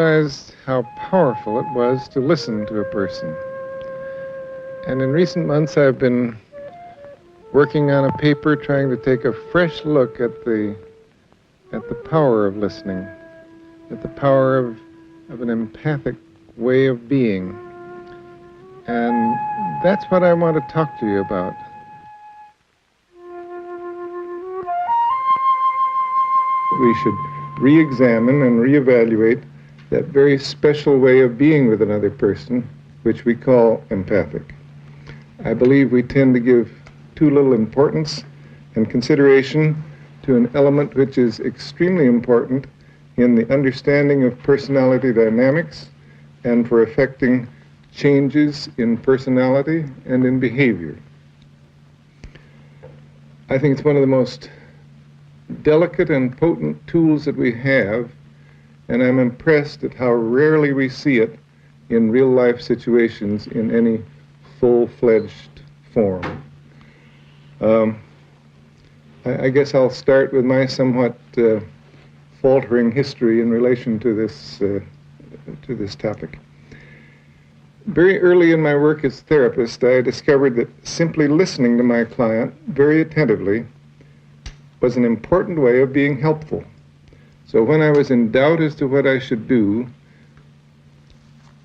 realized how powerful it was to listen to a person. And in recent months, I've been working on a paper trying to take a fresh look at the power of listening, at the power of an empathic way of being. And that's what I want to talk to you about. We should re-examine and re-evaluate that very special way of being with another person, which we call empathic. I believe we tend to give too little importance and consideration to an element which is extremely important in the understanding of personality dynamics and for affecting changes in personality and in behavior. I think it's one of the most delicate and potent tools that we have, and I'm impressed at how rarely we see it in real-life situations in any full-fledged form. I guess I'll start with my somewhat faltering history in relation to this topic. Very early in my work as a therapist, I discovered that simply listening to my client very attentively was an important way of being helpful. So when I was in doubt as to what I should do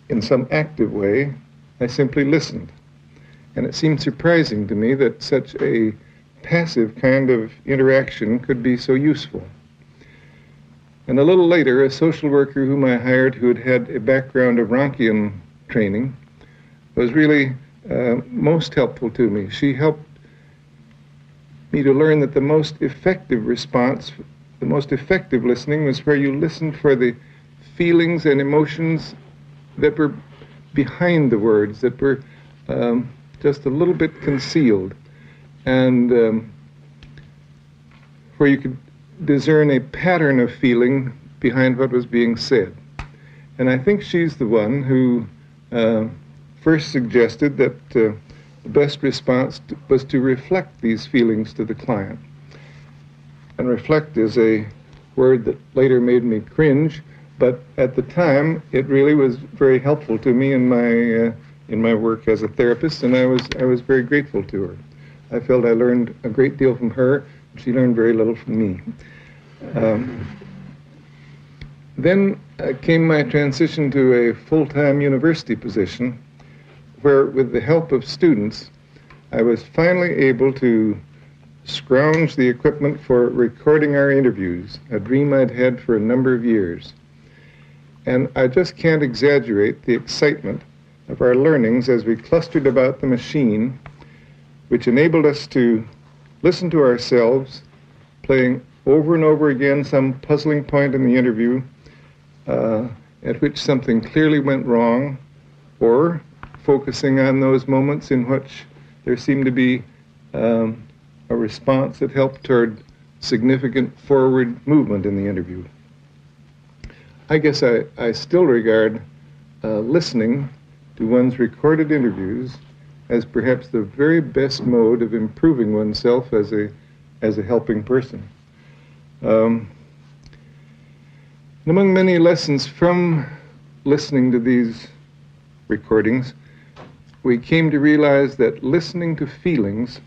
in some active way, I simply listened. And it seemed surprising to me that such a passive kind of interaction could be so useful. And a little later, a social worker whom I hired who had had a background of Ronkian training was really most helpful to me. She helped me to learn that the most effective response, the most effective listening was where you listened for the feelings and emotions that were behind the words, that were just a little bit concealed, and where you could discern a pattern of feeling behind what was being said. And I think she's the one who first suggested that the best response was to reflect these feelings to the client. And reflect is a word that later made me cringe, but at the time it really was very helpful to me in my work as a therapist, and I was very grateful to her. I felt I learned a great deal from her, and she learned very little from me. Then came my transition to a full-time university position, where with the help of students, I was finally able to scrounge the equipment for recording our interviews, a dream I'd had for a number of years. And I just can't exaggerate the excitement of our learnings as we clustered about the machine, which enabled us to listen to ourselves, playing over and over again some puzzling point in the interview at which something clearly went wrong, or focusing on those moments in which there seemed to be a response that helped toward significant forward movement in the interview. I guess I still regard listening to one's recorded interviews as perhaps the very best mode of improving oneself as a helping person. And among many lessons from listening to these recordings, we came to realize that listening to feelings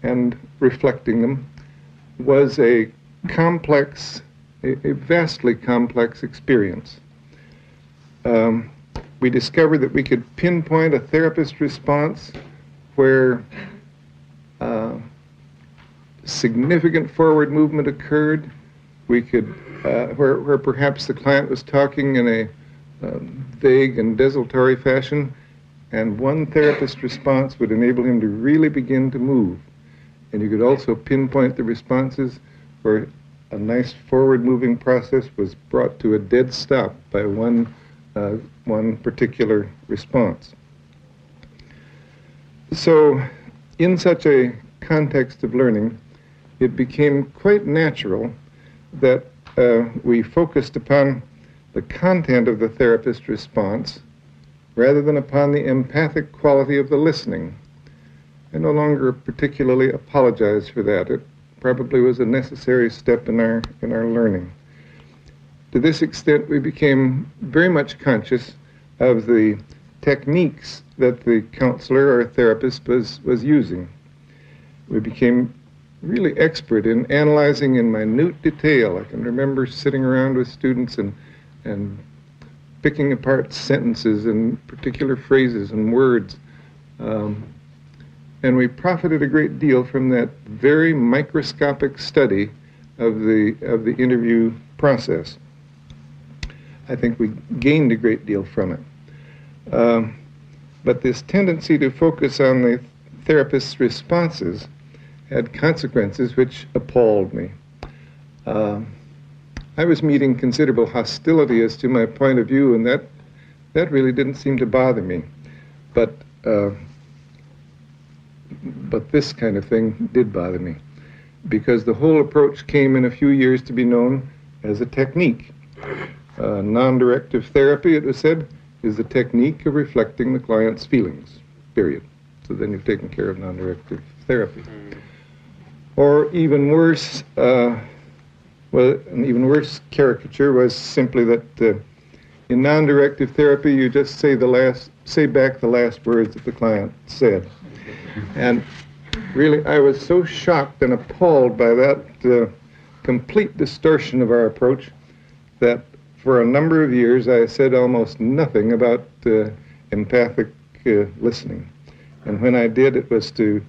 and reflecting them was a vastly complex experience. We discovered that we could pinpoint a therapist response where significant forward movement occurred. We could, where perhaps the client was talking in a vague and desultory fashion, and one therapist response would enable him to really begin to move. And you could also pinpoint the responses where a nice forward-moving process was brought to a dead stop by one particular response. So, in such a context of learning, it became quite natural that we focused upon the content of the therapist response rather than upon the empathic quality of the listening. I no longer particularly apologize for that. It probably was a necessary step in our learning. To this extent, we became very much conscious of the techniques that the counselor or therapist was using. We became really expert in analyzing in minute detail. I can remember sitting around with students and picking apart sentences and particular phrases and words. And we profited a great deal from that very microscopic study of the interview process. I think we gained a great deal from it. But this tendency to focus on the therapist's responses had consequences which appalled me. I was meeting considerable hostility as to my point of view, and that really didn't seem to bother me. But this kind of thing did bother me, because the whole approach came in a few years to be known as a technique. Non-directive therapy, it was said, is the technique of reflecting the client's feelings, period. So then you've taken care of non-directive therapy. Or even worse, an even worse caricature was simply that in non-directive therapy, you just say back the last words that the client said. And really, I was so shocked and appalled by that complete distortion of our approach that for a number of years I said almost nothing about empathic listening. And when I did, it was to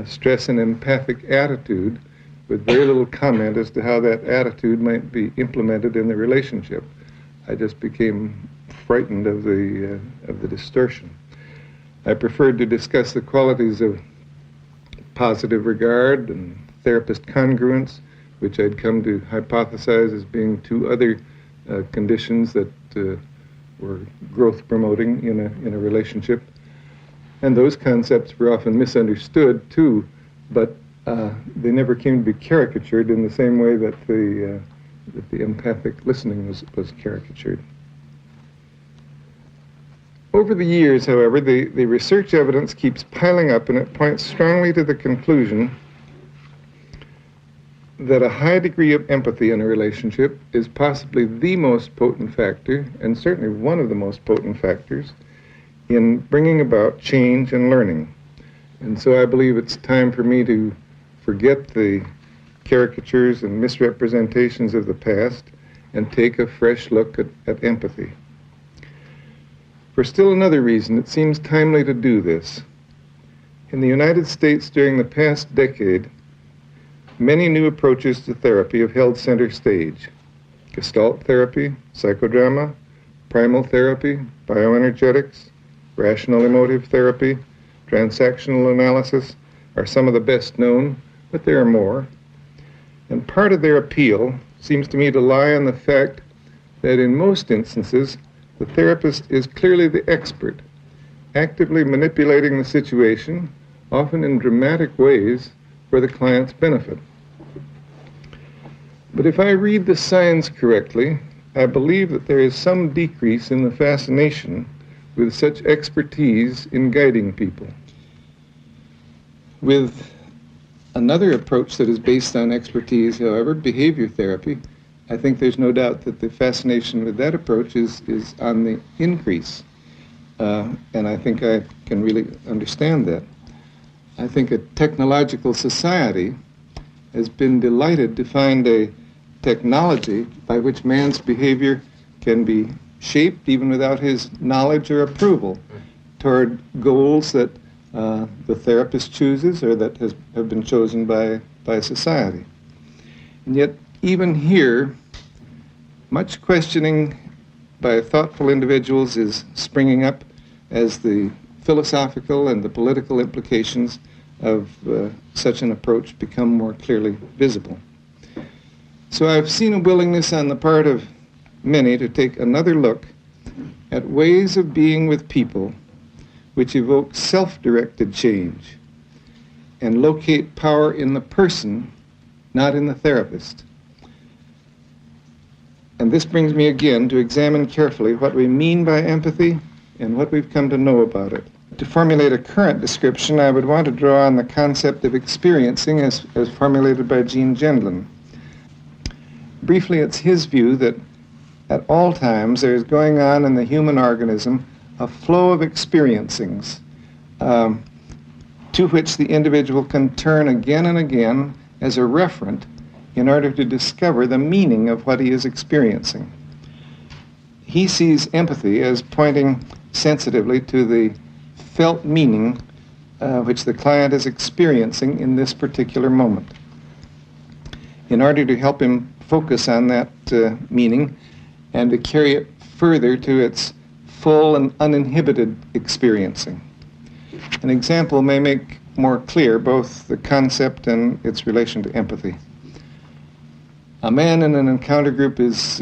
stress an empathic attitude with very little comment as to how that attitude might be implemented in the relationship. I just became frightened of the distortion. I preferred to discuss the qualities of positive regard and therapist congruence, which I'd come to hypothesize as being two other conditions that were growth promoting in a relationship. And those concepts were often misunderstood too, but they never came to be caricatured in the same way that the empathic listening was caricatured. Over the years, however, the research evidence keeps piling up, and it points strongly to the conclusion that a high degree of empathy in a relationship is possibly the most potent factor, and certainly one of the most potent factors, in bringing about change and learning. And so I believe it's time for me to forget the caricatures and misrepresentations of the past and take a fresh look at empathy. For still another reason, it seems timely to do this. In the United States during the past decade, many new approaches to therapy have held center stage. Gestalt therapy, psychodrama, primal therapy, bioenergetics, rational emotive therapy, transactional analysis are some of the best known, but there are more. And part of their appeal seems to me to lie on the fact that in most instances, the therapist is clearly the expert, actively manipulating the situation, often in dramatic ways, for the client's benefit. But if I read the signs correctly, I believe that there is some decrease in the fascination with such expertise in guiding people. With another approach that is based on expertise, however, behavior therapy, I think there's no doubt that the fascination with that approach is on the increase. And I think I can really understand that. I think a technological society has been delighted to find a technology by which man's behavior can be shaped, even without his knowledge or approval, toward goals that the therapist chooses or that have been chosen by society. And yet, even here, much questioning by thoughtful individuals is springing up as the philosophical and the political implications of such an approach become more clearly visible. So I've seen a willingness on the part of many to take another look at ways of being with people which evoke self-directed change and locate power in the person, not in the therapist. And this brings me again to examine carefully what we mean by empathy and what we've come to know about it. To formulate a current description, I would want to draw on the concept of experiencing as formulated by Gene Gendlin. Briefly, it's his view that at all times there is going on in the human organism a flow of experiencings to which the individual can turn again and again as a referent in order to discover the meaning of what he is experiencing. He sees empathy as pointing sensitively to the felt meaning which the client is experiencing in this particular moment. In order to help him focus on that meaning and to carry it further to its full and uninhibited experiencing. An example may make more clear both the concept and its relation to empathy. A man in an encounter group is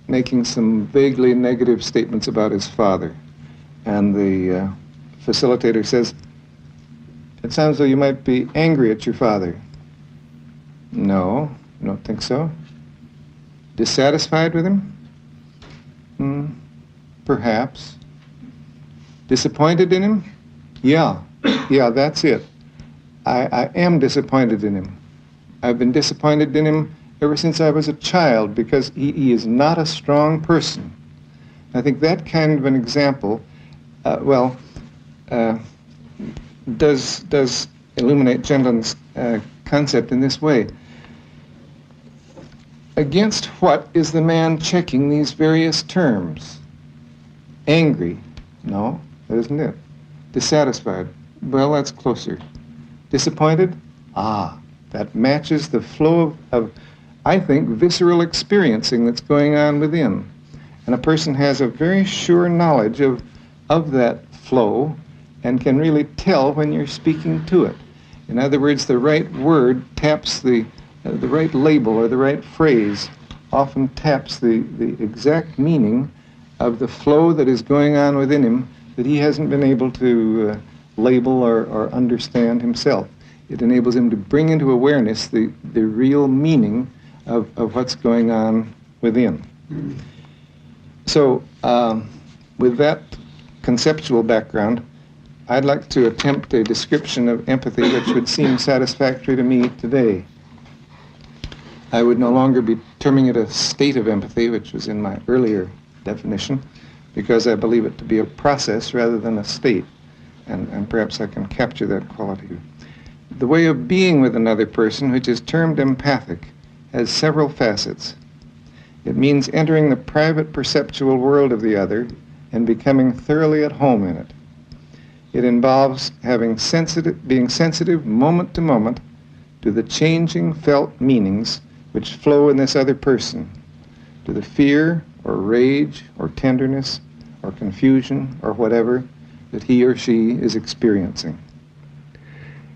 making some vaguely negative statements about his father, and the facilitator says, "It sounds as though you might be angry at your father." "No, I don't think so." "Dissatisfied with him?" Perhaps. "Disappointed in him?" Yeah, that's it. I am disappointed in him. I've been disappointed in him ever since I was a child because he is not a strong person. I think that kind of an example, does illuminate Chenden's concept in this way. Against what is the man checking these various terms? Angry? No, that isn't it. Dissatisfied? Well, that's closer. Disappointed? That matches the flow of I think, visceral experiencing that's going on within. And a person has a very sure knowledge of that flow and can really tell when you're speaking to it. In other words, the right word taps the right label or the right phrase often taps the exact meaning of the flow that is going on within him that he hasn't been able to label or understand himself. It enables him to bring into awareness the real meaning of what's going on within. So with that conceptual background, I'd like to attempt a description of empathy which would seem satisfactory to me today. I would no longer be terming it a state of empathy, which was in my earlier definition, because I believe it to be a process rather than a state, and perhaps I can capture that quality. The way of being with another person, which is termed empathic, has several facets. It means entering the private perceptual world of the other and becoming thoroughly at home in it. It involves being sensitive moment to moment to the changing felt meanings which flow in this other person, to the fear or rage or tenderness or confusion or whatever that he or she is experiencing.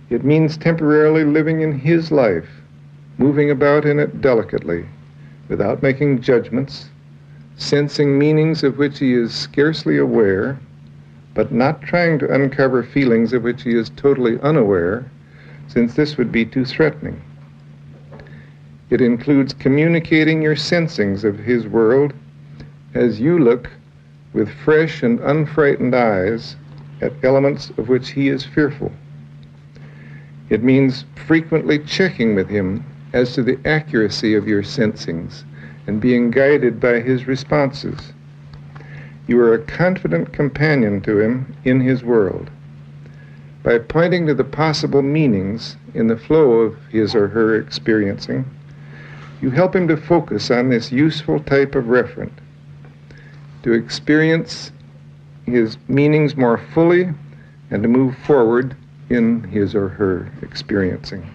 It means temporarily living in his life, moving about in it delicately, without making judgments, sensing meanings of which he is scarcely aware, but not trying to uncover feelings of which he is totally unaware, since this would be too threatening. It includes communicating your sensings of his world as you look with fresh and unfrightened eyes at elements of which he is fearful. It means frequently checking with him as to the accuracy of your sensings and being guided by his responses. You are a confident companion to him in his world. By pointing to the possible meanings in the flow of his or her experiencing, you help him to focus on this useful type of referent, to experience his meanings more fully and to move forward in his or her experiencing.